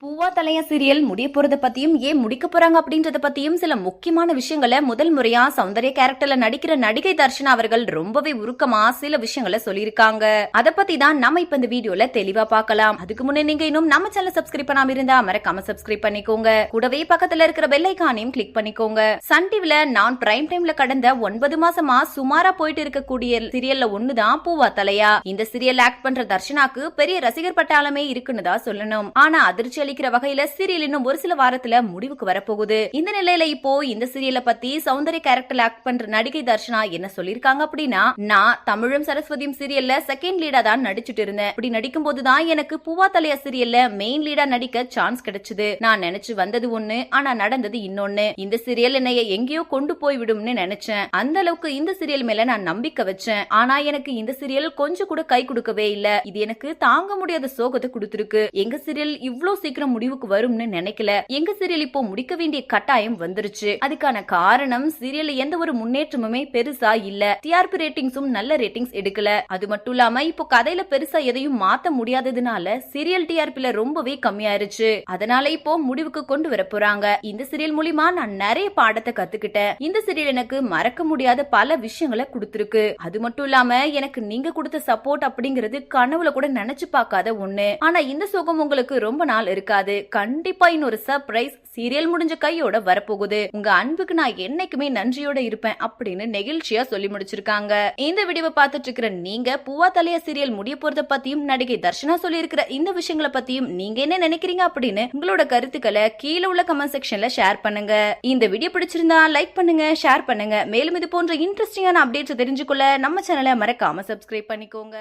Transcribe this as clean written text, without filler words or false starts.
பூவா தலையா சீரியல் முடிய போறத பத்தியும் ஏன் முடிக்க போறாங்க அப்படின்றத பத்தியும் சில முக்கியமான விஷயங்களை முதல் முறையா சௌந்தர்ய கேரக்டர்ல நடிக்கிற நடிகை தர்ஷனா அவர்கள் ரொம்பவே உருக்கமா சில விஷயங்களை சொல்லியிருக்காங்க. அத பத்தி தான் நம்ம இப்ப இந்த வீடியோல தெளிவா பார்க்கலாம். அதுக்கு முன்னே நீங்க இன்னும் நம்ம சேனல் சப்ஸ்கிரைப் பண்ணாம இருந்தா மறக்காம சப்ஸ்கிரைப் பண்ணிக்கோங்க. கூடவே பக்கத்துல இருக்கிற பெல் ஐகானையும் கிளிக் பண்ணிக்கோங்க. சன் டிவில நான் பிரைம் டைம்ல கடந்த 9 மாசமா சுமாரா போயிட்டு இருக்கக்கூடிய சீரியல்ல ஒண்ணுதான் பூவா தலையா. இந்த சீரியல் ஆக்ட் பண்ற தர்ஷனாக்கு பெரிய ரசிகர் பட்டாளமே இருக்குன்னு தான் சொல்லணும். ஆனா அதிர்ச்சி அளிக்கிற வகையில சீரியல் இன்னும் ஒரு சில வாரத்துல முடிவுக்கு வரப்போகுது. இந்த நிலையில இப்போ இந்த சீரியலை பத்தி சௌந்தர்ய கேரக்டர் ஆக்ட் பண்ற நடிகை தர்ஷனா என்ன சொல்லிருக்காங்க அப்படின்னா, நான் தமிழும் சரஸ்வதியும் சீரியல்ல செகண்ட் லீடா தான் நடிச்சிட்டு இருந்தேன். அப்படி நடிக்கும் போதுதான் எனக்கு பூவா தலையா சீரியல்ல மெயின் லீடா நடிக்க சான்ஸ் கிடைச்சது. நான் நினைச்சு வந்தது ஒண்ணு, ஆனா நடந்தது இன்னொன்னு. இந்த சீரியல் என்னைய எங்கேயோ கொண்டு போய் விடும்னு நினைச்சேன். அந்த அளவுக்கு இந்த சீரியல் மேல நான் நம்பிக்கை வச்சேன். ஆனா எனக்கு இந்த சீரியல் கொஞ்சம் கூட கை கொடுக்கவே இல்ல. இது எனக்கு தாங்க முடியாத சோகத்தை கொடுத்திருக்கு. எங்க சீரியல் இவ்ளோ சீக்கிரம் முடிவுக்கு வரும்னு நினைக்கல. எங்க சீரியல் இப்போ முடிக்க வேண்டிய கட்டாயம் வந்துருச்சு. அதுக்கான காரணம் சீரியல்ல எந்த ஒரு முன்னேற்றமுமே பெருசா இல்ல. டிஆர்பி ரேட்டிங்ஸும் நல்ல ரேட்டிங்ஸ் எடுக்கல. அது மட்டும் இல்லாம இப்போ கதையில பெருசா எதையும் மாத்த முடியாததுனால சீரியல் டிஆர்பில ரொம்பவே கம்மியாயிருச்சு. அதனால இப்போ முடிவுக்கு கொண்டு வர போறாங்க. இந்த சீரியல் மூலமா நான் நிறைய பாடத்தை கத்துக்கிட்டேன். இந்த சீரியல் எனக்கு மறக்க முடியாத பல விஷயங்களை கொடுத்திருக்கு. அது மட்டும் இல்லாம எனக்கு நீங்க கொடுத்த சப்போர்ட் அப்படிங்கிறது கனவுல கூட நினைச்சு பார்க்காத ஒண்ணு. ஆனா இந்த சுகம் உங்களுக்கு ரொம்ப நாள் இருக்காது. கண்டிப்பா இன்னொரு சர்ப்ரைஸ் சீரியல் முடிஞ்ச கையோட வரப்போகுது. உங்க அன்புக்கு நான் என்னைக்குமே நன்றியோட இருப்பேன் அப்படின்னு நெகிழ்ச்சியா சொல்லி முடிச்சிருக்காங்க. இந்த வீடியோவை பார்த்துட்டு இருக்கிற நீங்க பூவா தலையா சீரியல் முடிய போறத பத்தியும் நடிகை தர்ஷனா சொல்லி இருக்கிற இந்த விஷயங்களை பத்தியும் நீங்க என்ன நினைக்கிறீங்க அப்படின்னு உங்களோட கருத்துக்களை கீழே உள்ள கமெண்ட் செக்ஷன்ல ஷேர் பண்ணுங்க. இந்த வீடியோ பிடிச்சிருந்தா லைக் பண்ணுங்க, ஷேர் பண்ணுங்க. மேலும் இது போன்ற இன்ட்ரெஸ்டிங்கான அப்டேட்ஸ் தெரிஞ்சுக்கொள்ள நம்ம சேனலை மறக்காம சப்ஸ்கிரைப் பண்ணிக்கோங்க.